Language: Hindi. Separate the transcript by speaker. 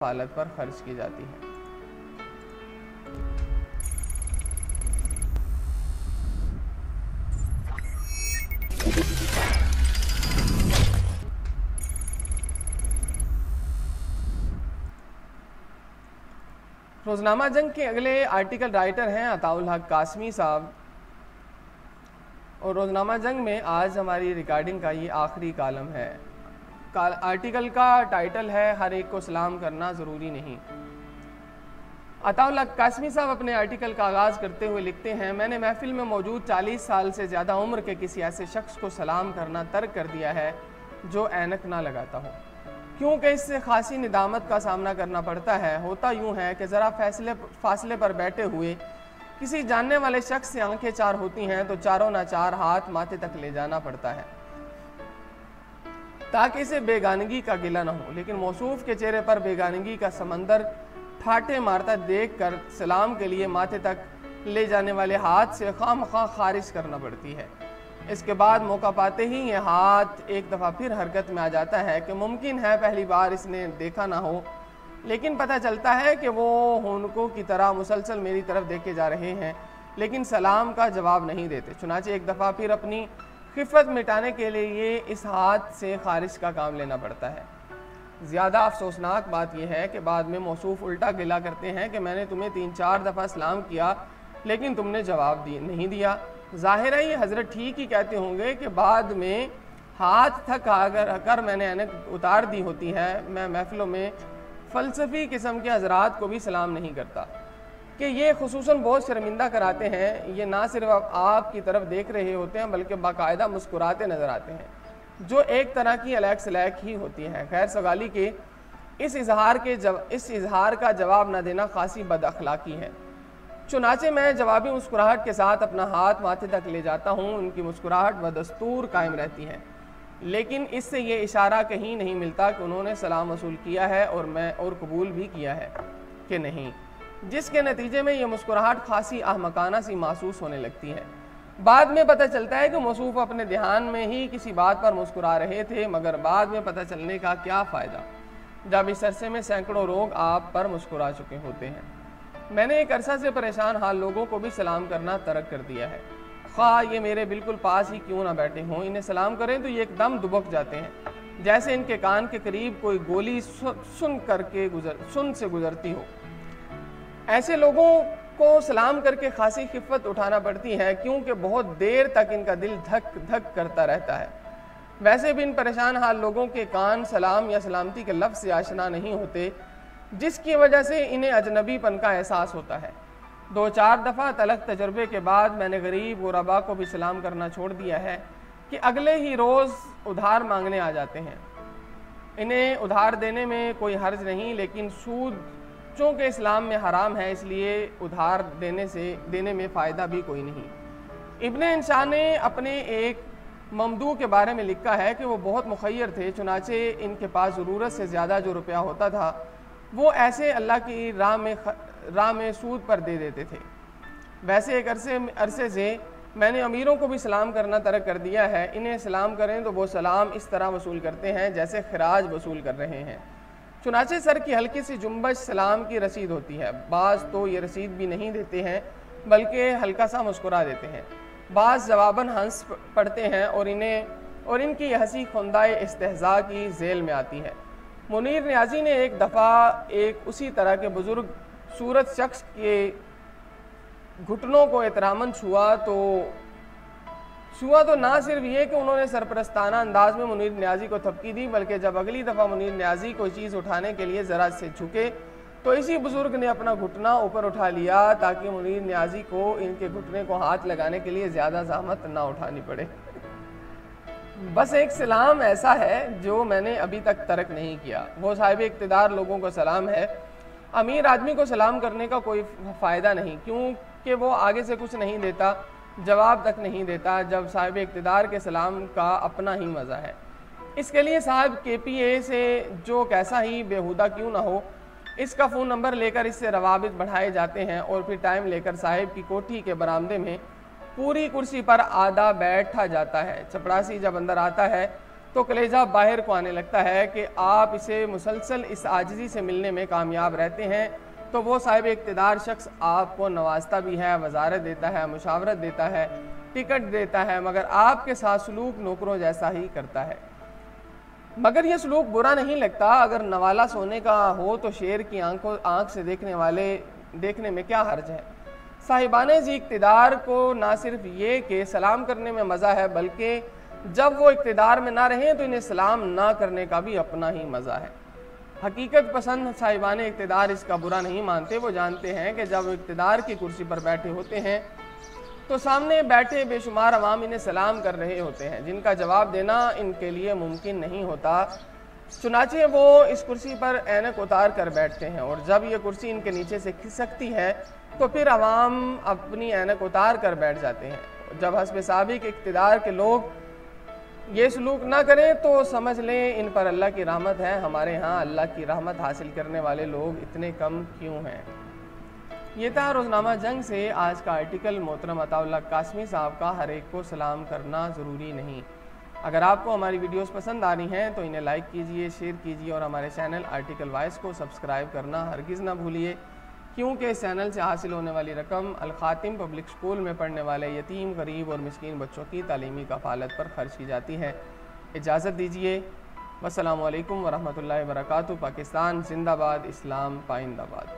Speaker 1: हालत पर खर्च की जाती है। रोज़नामा जंग के अगले आर्टिकल राइटर हैं अताउल हक कासमी साहब, और रोज़नामा जंग में आज हमारी रिकॉर्डिंग का ये आखिरी कालम है। आर्टिकल का टाइटल है हर एक को सलाम करना ज़रूरी नहीं। अताउल हक कासमी साहब अपने आर्टिकल का आगाज़ करते हुए लिखते हैं, मैंने महफिल में मौजूद 40 साल से ज़्यादा उम्र के किसी ऐसे शख्स को सलाम करना तर्क कर दिया है जो ऐनक ना लगाता हो, क्योंकि इससे खासी निदामत का सामना करना पड़ता है। होता यूँ है कि ज़रा फासले पर बैठे हुए किसी जानने वाले शख्स से आंखें चार होती हैं तो चारों ना चार हाथ माथे तक ले जाना पड़ता है ताकि इसे बेगानगी का गिला न हो, लेकिन मौसूफ के चेहरे पर बेगानगी का समंदर ठाटे मारता देखकर सलाम के लिए माथे तक ले जाने वाले हाथ से खामखा खारिज करना पड़ती है। इसके बाद मौका पाते ही ये हाथ एक दफ़ा फिर हरकत में आ जाता है कि मुमकिन है पहली बार इसने देखा ना हो, लेकिन पता चलता है कि वो हुनको की तरह मुसलसल मेरी तरफ देखे जा रहे हैं, लेकिन सलाम का जवाब नहीं देते। चुनाचे एक दफ़ा फिर अपनी खिफत मिटाने के लिए इस हाथ से खारिज का काम लेना पड़ता है। ज़्यादा अफसोसनाक बात यह है कि बाद में मौसूफ उल्टा गिला करते हैं कि मैंने तुम्हें 3-4 दफ़ा सलाम किया लेकिन तुमने जवाब नहीं दिया। ज़ाहिर है ये हज़रत ठीक ही कहते होंगे कि बाद में हाथ थक आकर मैंने ऐनक उतार दी होती है। मैं महफिलों में फ़लसफ़ी किस्म के हज़रात को भी सलाम नहीं करता कि ये खुसूसन बहुत शर्मिंदा कराते हैं। ये ना सिर्फ आपकी तरफ देख रहे होते हैं बल्कि बाकायदा मुस्कुराते नज़र आते हैं, जो एक तरह की अलैक सलैक ही होती है। खैर सगाली के इस इजहार का जवाब न देना खासी बदअखलाक़ी है। चुनाचे मैं जवाबी मुस्कुराहट के साथ अपना हाथ माथे तक ले जाता हूँ। उनकी मुस्कुराहट बदस्तूर कायम रहती है, लेकिन इससे ये इशारा कहीं नहीं मिलता कि उन्होंने सलाम वसूल किया है और कबूल भी किया है कि नहीं, जिसके नतीजे में ये मुस्कुराहट खासी अहमकाना सी महसूस होने लगती है। बाद में पता चलता है कि मौसूफ अपने ध्यान में ही किसी बात पर मुस्कुरा रहे थे, मगर बाद में पता चलने का क्या फ़ायदा जब इस अरसे में सैकड़ों लोग आप पर मुस्कुरा चुके होते हैं। मैंने एक अरसा से परेशान हाल लोगों को भी सलाम करना तर्क कर दिया है। ख्वाह ये मेरे बिल्कुल पास ही क्यों ना बैठे हों, इन्हें सलाम करें तो ये एकदम दुबक जाते हैं, जैसे इनके कान के करीब कोई गोली सुन से गुजरती हो। ऐसे लोगों को सलाम करके खासी खिफ़त उठाना पड़ती है, क्योंकि बहुत देर तक इनका दिल धक धक करता रहता है। वैसे भी इन परेशान हाल लोगों के कान सलाम या सलामती के लफ्ज़ से आशना नहीं होते, जिसकी वजह से इन्हें अजनबीपन का एहसास होता है। 2-4 दफ़ा तलख तजर्बे के बाद मैंने गरीब गुरबा को भी सलाम करना छोड़ दिया है कि अगले ही रोज़ उधार मांगने आ जाते हैं। इन्हें उधार देने में कोई हर्ज नहीं, लेकिन सूद चूँकि इस्लाम में हराम है इसलिए उधार देने में फ़ायदा भी कोई नहीं। इब्ने इंशा ने अपने एक ममदू के बारे में लिखा है कि वो बहुत मुखय्यर थे, चुनाचे इनके पास ज़रूरत से ज़्यादा जो रुपया होता था वो ऐसे अल्लाह की राह में सूद पर दे देते थे। वैसे एक अरसे से मैंने अमीरों को भी सलाम करना तर्क कर दिया है। इन्हें सलाम करें तो वो सलाम इस तरह वसूल करते हैं जैसे खराज वसूल कर रहे हैं। चुनाचे सर की हल्की सी जुम्बश सलाम की रसीद होती है। बाज़ तो ये रसीद भी नहीं देते हैं बल्कि हल्का सा मुस्कुरा देते हैं। बाज़ जवाबन हंस पड़ते हैं और इनकी हंसी खुंदाए इस्तेहज़ा की झेल में आती है। मुनीर नियाज़ी ने एक दफ़ा एक उसी तरह के बुज़ुर्ग सूरत शख्स के घुटनों को एहतरामन छुआ तो ना सिर्फ ये कि उन्होंने सरपरस्ताना अंदाज में मुनीर नियाज़ी को थपकी दी, बल्कि जब अगली दफ़ा मुनीर नियाज़ी कोई चीज़ उठाने के लिए ज़रा से झुके तो इसी बुज़ुर्ग ने अपना घुटना ऊपर उठा लिया ताकि मुनीर नियाज़ी को इनके घुटने को हाथ लगाने के लिए ज़्यादा ज़हमत ना उठानी पड़े। बस एक सलाम ऐसा है जो मैंने अभी तक तर्क नहीं किया, वो साहिब इक़्तिदार लोगों को सलाम है। अमीर आदमी को सलाम करने का कोई फ़ायदा नहीं, क्योंकि वो आगे से कुछ नहीं देता, जवाब तक नहीं देता। जब साहिब इक़्तिदार के सलाम का अपना ही मज़ा है। इसके लिए साहब KPA से जो कैसा ही बेहुदा क्यों ना हो, इसका फ़ोन नंबर लेकर इससे रवाबित बढ़ाए जाते हैं और फिर टाइम लेकर साहिब की कोठी के बरामदे में पूरी कुर्सी पर आधा बैठा जाता है। चपरासी जब अंदर आता है तो कलेजा बाहर को आने लगता है कि आप इसे मुसलसल इस आजिज़ी से मिलने में कामयाब रहते हैं, तो वो साहिब इक़्तिदार शख्स आपको नवाजता भी है, वजारत देता है, मुशावरत देता है, टिकट देता है, मगर आपके साथ सलूक नौकरों जैसा ही करता है। मगर ये सलूक बुरा नहीं लगता। अगर नवाला सोने का हो तो शेर की आंख से देखने में क्या हर्ज है। साहिबाने जी इक़्तिदार को ना सिर्फ ये कि सलाम करने में मज़ा है, बल्कि जब वो इक़्तिदार में ना रहें तो इन्हें सलाम ना करने का भी अपना ही मज़ा है। हकीकत पसंद साहिबाने इक़्तिदार इसका बुरा नहीं मानते। वो जानते हैं कि जब वो इक़्तिदार की कुर्सी पर बैठे होते हैं तो सामने बैठे बेशुमार अवाम इन्हें सलाम कर रहे होते हैं, जिनका जवाब देना इनके लिए मुमकिन नहीं होता। चुनाचे वो इस कुर्सी पर ऐनक उतार कर बैठते हैं, और जब ये कुर्सी इनके नीचे से खिसकती है तो फिर अवाम अपनी ऐनक उतार कर बैठ जाते हैं। जब हस्ब साबिक इक़्तिदार के लोग ये सलूक ना करें तो समझ लें इन पर अल्लाह की रहमत है। हमारे यहाँ अल्लाह की रहमत हासिल करने वाले लोग इतने कम क्यों हैं। ये था रोज़नामा जंग से आज का आर्टिकल। मोहतरम अताउल्लाह कासमी साहब का हर एक को सलाम करना ज़रूरी नहीं। अगर आपको हमारी वीडियोस पसंद आ रही हैं तो इन्हें लाइक कीजिए, शेयर कीजिए और हमारे चैनल आर्टिकल वॉइस को सब्सक्राइब करना हरगिज़ ना भूलिए, क्योंकि इस चैनल से हासिल होने वाली रकम अल ख़ातिम पब्लिक स्कूल में पढ़ने वाले यतीम, गरीब और मिस्कीन बच्चों की तालीमी कफ़ालत पर ख़र्च की जाती है। इजाज़त दीजिए। वस्सलामु अलैकुम वरहमतुल्लाहि वबरकातुहू। पाकिस्तान जिंदाबाद, इस्लाम पाइंदाबाद।